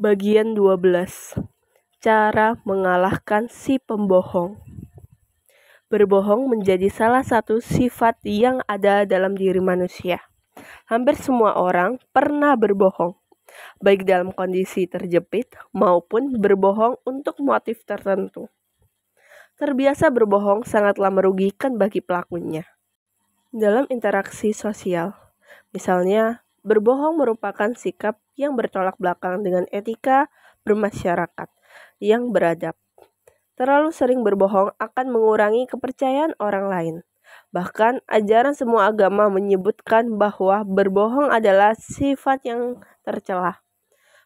Bagian 12. Cara mengalahkan si pembohong. Berbohong menjadi salah satu sifat yang ada dalam diri manusia. Hampir semua orang pernah berbohong, baik dalam kondisi terjepit maupun berbohong untuk motif tertentu. Terbiasa berbohong sangatlah merugikan bagi pelakunya. Dalam interaksi sosial, misalnya, berbohong merupakan sikap yang bertolak belakang dengan etika bermasyarakat yang beradab. Terlalu sering berbohong akan mengurangi kepercayaan orang lain. Bahkan ajaran semua agama menyebutkan bahwa berbohong adalah sifat yang tercela.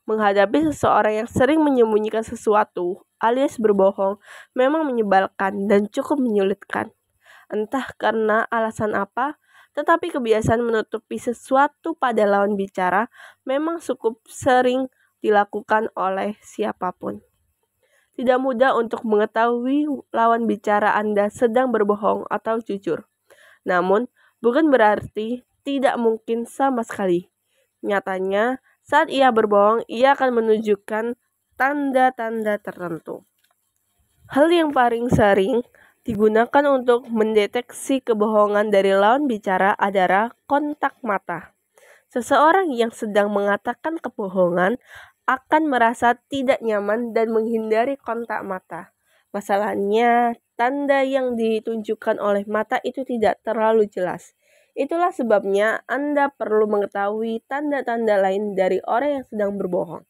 Menghadapi seseorang yang sering menyembunyikan sesuatu alias berbohong memang menyebalkan dan cukup menyulitkan. Entah karena alasan apa, tetapi kebiasaan menutupi sesuatu pada lawan bicara memang cukup sering dilakukan oleh siapapun. Tidak mudah untuk mengetahui lawan bicara Anda sedang berbohong atau jujur. Namun, bukan berarti tidak mungkin sama sekali. Nyatanya, saat ia berbohong, ia akan menunjukkan tanda-tanda tertentu. Hal yang paling sering digunakan untuk mendeteksi kebohongan dari lawan bicara adalah kontak mata. Seseorang yang sedang mengatakan kebohongan akan merasa tidak nyaman dan menghindari kontak mata. Masalahnya, tanda yang ditunjukkan oleh mata itu tidak terlalu jelas. Itulah sebabnya Anda perlu mengetahui tanda-tanda lain dari orang yang sedang berbohong.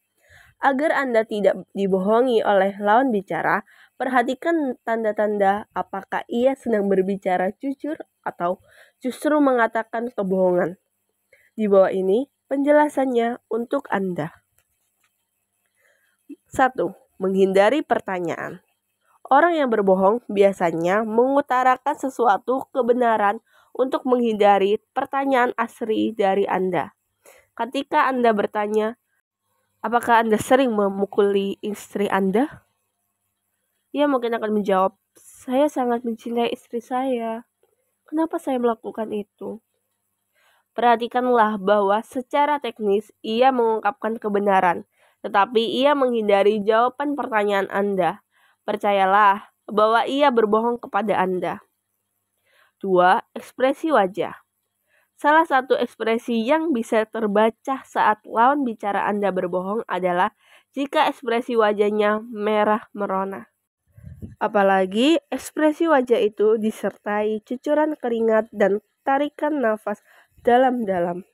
Agar Anda tidak dibohongi oleh lawan bicara, perhatikan tanda-tanda apakah ia sedang berbicara jujur atau justru mengatakan kebohongan. Di bawah ini penjelasannya untuk Anda. 1. Menghindari pertanyaan. Orang yang berbohong biasanya mengutarakan sesuatu kebenaran untuk menghindari pertanyaan asli dari Anda. Ketika Anda bertanya, apakah Anda sering memukuli istri Anda? Ia mungkin akan menjawab, saya sangat mencintai istri saya. Kenapa saya melakukan itu? Perhatikanlah bahwa secara teknis ia mengungkapkan kebenaran, tetapi ia menghindari jawaban pertanyaan Anda. Percayalah bahwa ia berbohong kepada Anda. 2. Ekspresi wajah. Salah satu ekspresi yang bisa terbaca saat lawan bicara Anda berbohong adalah jika ekspresi wajahnya merah merona. Apalagi ekspresi wajah itu disertai cucuran keringat dan tarikan nafas dalam-dalam.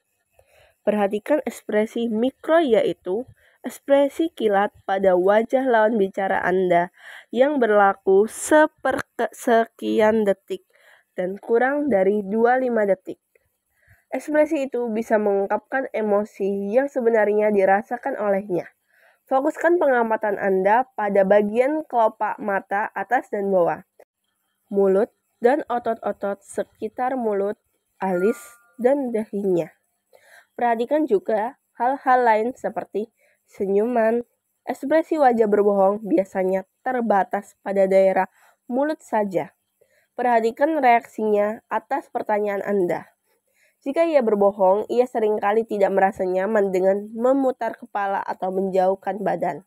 Perhatikan ekspresi mikro, yaitu ekspresi kilat pada wajah lawan bicara Anda yang berlaku sekian detik dan kurang dari 25 detik. Ekspresi itu bisa mengungkapkan emosi yang sebenarnya dirasakan olehnya. Fokuskan pengamatan Anda pada bagian kelopak mata atas dan bawah, mulut, dan otot-otot sekitar mulut, alis, dan dahinya. Perhatikan juga hal-hal lain seperti senyuman. Ekspresi wajah berbohong biasanya terbatas pada daerah mulut saja. Perhatikan reaksinya atas pertanyaan Anda. Jika ia berbohong, ia seringkali tidak merasa nyaman dengan memutar kepala atau menjauhkan badan.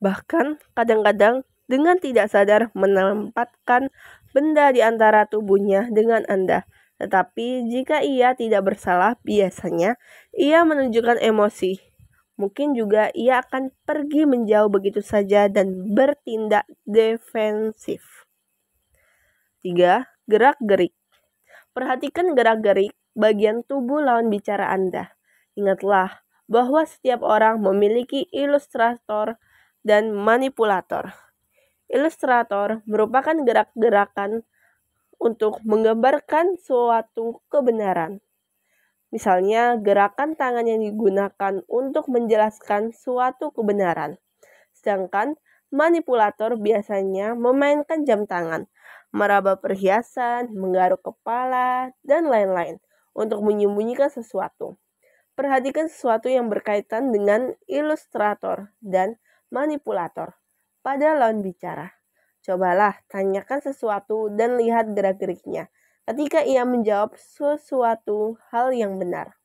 Bahkan, kadang-kadang dengan tidak sadar menempatkan benda di antara tubuhnya dengan Anda. Tetapi jika ia tidak bersalah, biasanya ia menunjukkan emosi. Mungkin juga ia akan pergi menjauh begitu saja dan bertindak defensif. 3. Gerak-gerik. Perhatikan gerak-gerik bagian tubuh lawan bicara Anda. Ingatlah bahwa setiap orang memiliki ilustrator dan manipulator. Ilustrator merupakan gerak-gerakan untuk menggambarkan suatu kebenaran. Misalnya, gerakan tangan yang digunakan untuk menjelaskan suatu kebenaran. Sedangkan manipulator biasanya memainkan jam tangan, meraba perhiasan, menggaruk kepala, dan lain-lain untuk menyembunyikan sesuatu. Perhatikan sesuatu yang berkaitan dengan ilustrator dan manipulator pada lawan bicara. Cobalah tanyakan sesuatu dan lihat gerak-geriknya ketika ia menjawab sesuatu hal yang benar.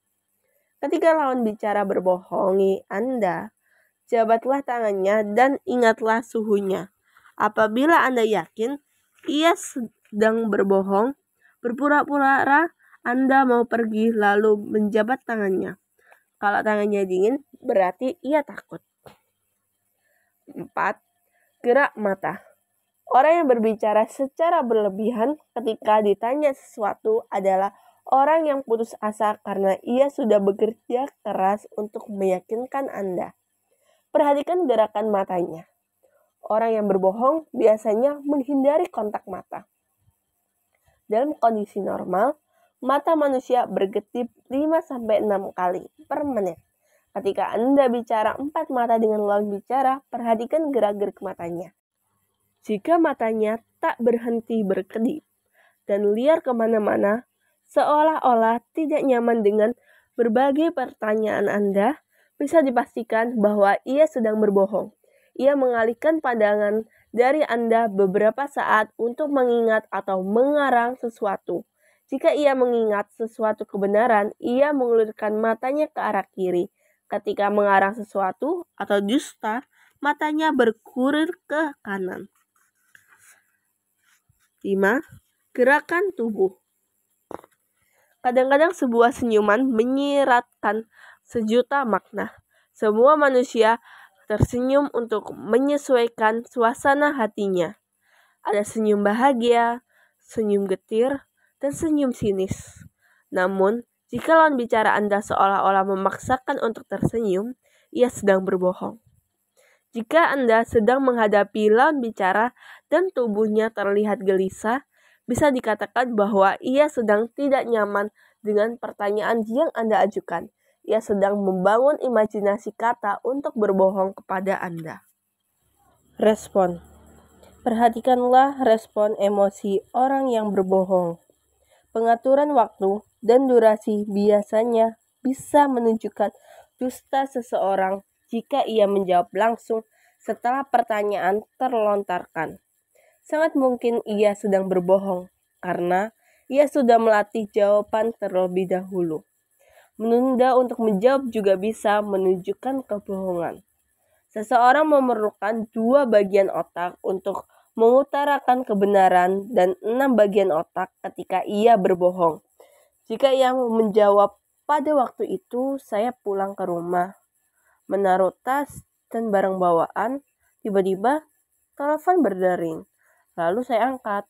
Ketika lawan bicara berbohongi Anda, jabatlah tangannya dan ingatlah suhunya. Apabila Anda yakin ia sedang berbohong, berpura-pura Anda mau pergi lalu menjabat tangannya. Kalau tangannya dingin, berarti ia takut. 4. Gerak mata. Orang yang berbicara secara berlebihan ketika ditanya sesuatu adalah orang yang putus asa karena ia sudah bekerja keras untuk meyakinkan Anda. Perhatikan gerakan matanya. Orang yang berbohong biasanya menghindari kontak mata. Dalam kondisi normal, mata manusia berkedip 5-6 kali per menit. Ketika Anda bicara 4 mata dengan lawan bicara, perhatikan gerak-gerik matanya. Jika matanya tak berhenti berkedip dan liar kemana-mana, seolah-olah tidak nyaman dengan berbagai pertanyaan Anda, bisa dipastikan bahwa ia sedang berbohong. Ia mengalihkan pandangan dari Anda beberapa saat untuk mengingat atau mengarang sesuatu. Jika ia mengingat sesuatu kebenaran, ia mengulurkan matanya ke arah kiri. Ketika mengarang sesuatu atau dusta, matanya berkurir ke kanan. 5. Gerakan tubuh. Kadang-kadang sebuah senyuman menyiratkan sejuta makna. Semua manusia tersenyum untuk menyesuaikan suasana hatinya. Ada senyum bahagia, senyum getir, dan senyum sinis. Namun, jika lawan bicara Anda seolah-olah memaksakan untuk tersenyum, ia sedang berbohong. Jika Anda sedang menghadapi lawan bicara dan tubuhnya terlihat gelisah, bisa dikatakan bahwa ia sedang tidak nyaman dengan pertanyaan yang Anda ajukan. Ia sedang membangun imajinasi kata untuk berbohong kepada Anda. Respon. Perhatikanlah respon emosi orang yang berbohong. Pengaturan waktu dan durasi biasanya bisa menunjukkan dusta seseorang jika ia menjawab langsung setelah pertanyaan terlontarkan. Sangat mungkin ia sedang berbohong karena ia sudah melatih jawaban terlebih dahulu. Menunda untuk menjawab juga bisa menunjukkan kebohongan. Seseorang memerlukan 2 bagian otak untuk mengutarakan kebenaran dan 6 bagian otak ketika ia berbohong. Jika ia menjawab, pada waktu itu saya pulang ke rumah, menaruh tas dan barang bawaan, tiba-tiba telepon berdering. Lalu saya angkat.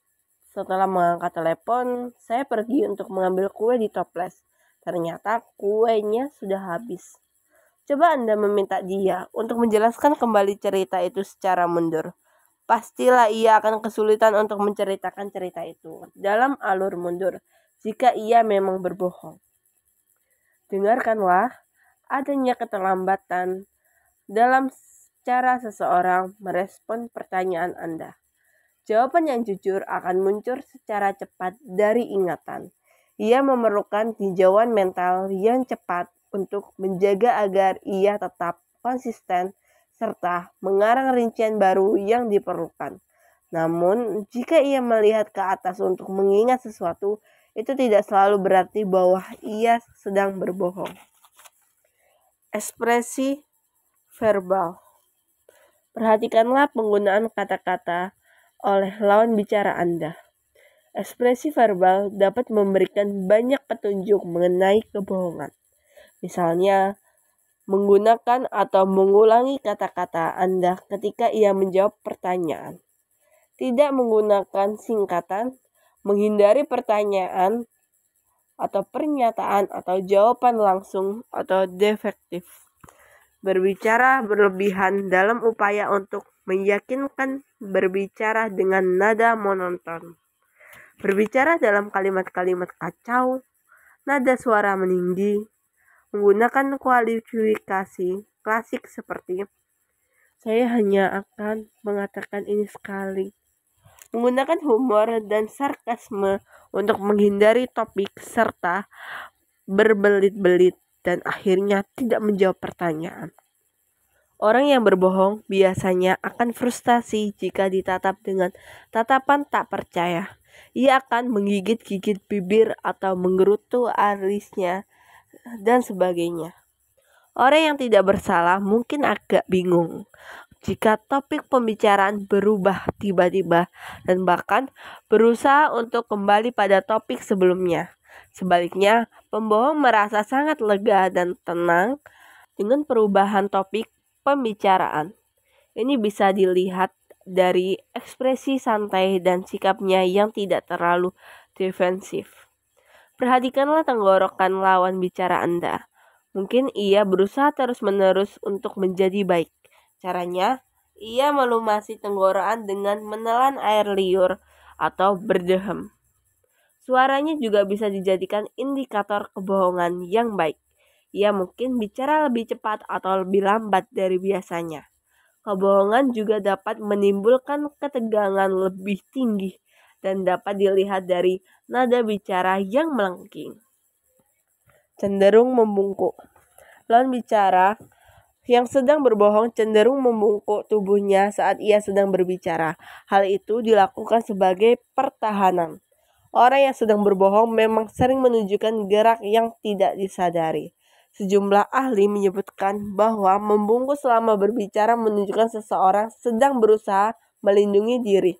Setelah mengangkat telepon, saya pergi untuk mengambil kue di toples. Ternyata kuenya sudah habis. Coba Anda meminta dia untuk menjelaskan kembali cerita itu secara mundur. Pastilah ia akan kesulitan untuk menceritakan cerita itu dalam alur mundur jika ia memang berbohong. Dengarkanlah adanya keterlambatan dalam cara seseorang merespon pertanyaan Anda. Jawaban yang jujur akan muncul secara cepat dari ingatan. Ia memerlukan tinjauan mental yang cepat untuk menjaga agar ia tetap konsisten serta mengarang rincian baru yang diperlukan. Namun, jika ia melihat ke atas untuk mengingat sesuatu, itu tidak selalu berarti bahwa ia sedang berbohong. Ekspresi verbal. Perhatikanlah penggunaan kata-kata oleh lawan bicara Anda. Ekspresi verbal dapat memberikan banyak petunjuk mengenai kebohongan. Misalnya, menggunakan atau mengulangi kata-kata Anda ketika ia menjawab pertanyaan. Tidak menggunakan singkatan, menghindari pertanyaan atau pernyataan atau jawaban langsung atau defektif. Berbicara berlebihan dalam upaya untuk meyakinkan, berbicara dengan nada monoton. Berbicara dalam kalimat-kalimat kacau, nada suara meninggi, menggunakan kualifikasi klasik seperti saya hanya akan mengatakan ini sekali. Menggunakan humor dan sarkasme untuk menghindari topik serta berbelit-belit dan akhirnya tidak menjawab pertanyaan. Orang yang berbohong biasanya akan frustasi jika ditatap dengan tatapan tak percaya. Ia akan menggigit-gigit bibir atau menggerutu alisnya dan sebagainya. Orang yang tidak bersalah mungkin agak bingung jika topik pembicaraan berubah tiba-tiba dan bahkan berusaha untuk kembali pada topik sebelumnya. Sebaliknya, pembohong merasa sangat lega dan tenang dengan perubahan topik pembicaraan. Ini bisa dilihat dari ekspresi santai dan sikapnya yang tidak terlalu defensif. Perhatikanlah tenggorokan lawan bicara Anda. Mungkin ia berusaha terus-menerus untuk menjadi baik. Caranya, ia melumasi tenggorokan dengan menelan air liur atau berdehem. Suaranya juga bisa dijadikan indikator kebohongan yang baik. Ia mungkin bicara lebih cepat atau lebih lambat dari biasanya. Kebohongan juga dapat menimbulkan ketegangan lebih tinggi dan dapat dilihat dari nada bicara yang melengking. Cenderung membungkuk. Lawan bicara yang sedang berbohong cenderung membungkuk tubuhnya saat ia sedang berbicara. Hal itu dilakukan sebagai pertahanan. Orang yang sedang berbohong memang sering menunjukkan gerak yang tidak disadari. Sejumlah ahli menyebutkan bahwa membungkuk selama berbicara menunjukkan seseorang sedang berusaha melindungi diri.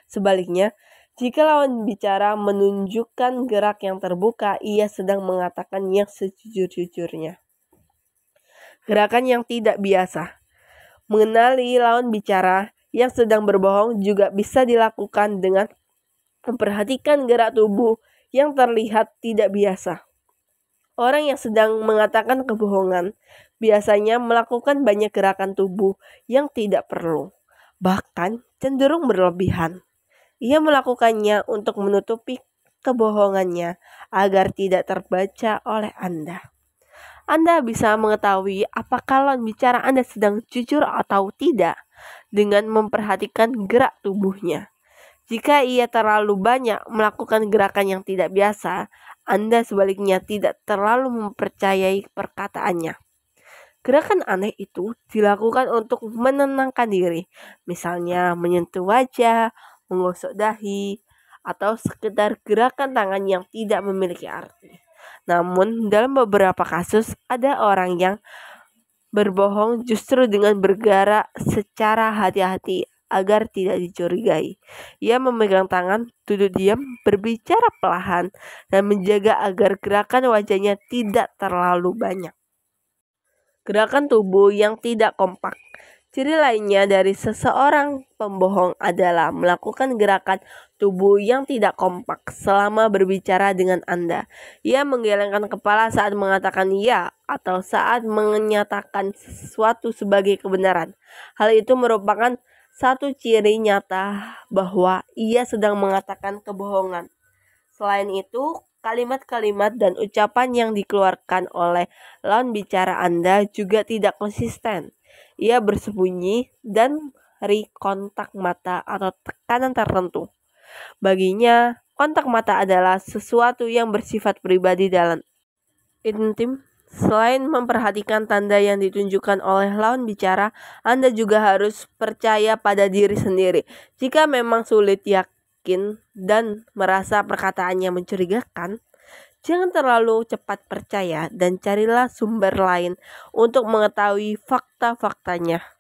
Sebaliknya, jika lawan bicara menunjukkan gerak yang terbuka, ia sedang mengatakan yang sejujur-jujurnya. Gerakan yang tidak biasa. Mengenali lawan bicara yang sedang berbohong juga bisa dilakukan dengan memperhatikan gerak tubuh yang terlihat tidak biasa. Orang yang sedang mengatakan kebohongan biasanya melakukan banyak gerakan tubuh yang tidak perlu, bahkan cenderung berlebihan. Ia melakukannya untuk menutupi kebohongannya agar tidak terbaca oleh Anda. Anda bisa mengetahui apakah lawan bicara Anda sedang jujur atau tidak dengan memperhatikan gerak tubuhnya. Jika ia terlalu banyak melakukan gerakan yang tidak biasa, Anda sebaliknya tidak terlalu mempercayai perkataannya. Gerakan aneh itu dilakukan untuk menenangkan diri, misalnya menyentuh wajah, menggosok dahi, atau sekedar gerakan tangan yang tidak memiliki arti. Namun, dalam beberapa kasus, ada orang yang berbohong justru dengan bergerak secara hati-hati agar tidak dicurigai. Ia memegang tangan, duduk diam, berbicara perlahan, dan menjaga agar gerakan wajahnya tidak terlalu banyak. Gerakan tubuh yang tidak kompak. Ciri lainnya dari seseorang pembohong adalah melakukan gerakan tubuh yang tidak kompak selama berbicara dengan Anda. Ia menggelengkan kepala saat mengatakan ya atau saat menyatakan sesuatu sebagai kebenaran. Hal itu merupakan satu ciri nyata bahwa ia sedang mengatakan kebohongan. Selain itu, kalimat-kalimat dan ucapan yang dikeluarkan oleh lawan bicara Anda juga tidak konsisten. Ia bersembunyi dan beri kontak mata atau tekanan tertentu. Baginya, kontak mata adalah sesuatu yang bersifat pribadi dalam intim. Selain memperhatikan tanda yang ditunjukkan oleh lawan bicara, Anda juga harus percaya pada diri sendiri. Jika memang sulit yakin dan merasa perkataannya mencurigakan, jangan terlalu cepat percaya dan carilah sumber lain untuk mengetahui fakta-faktanya.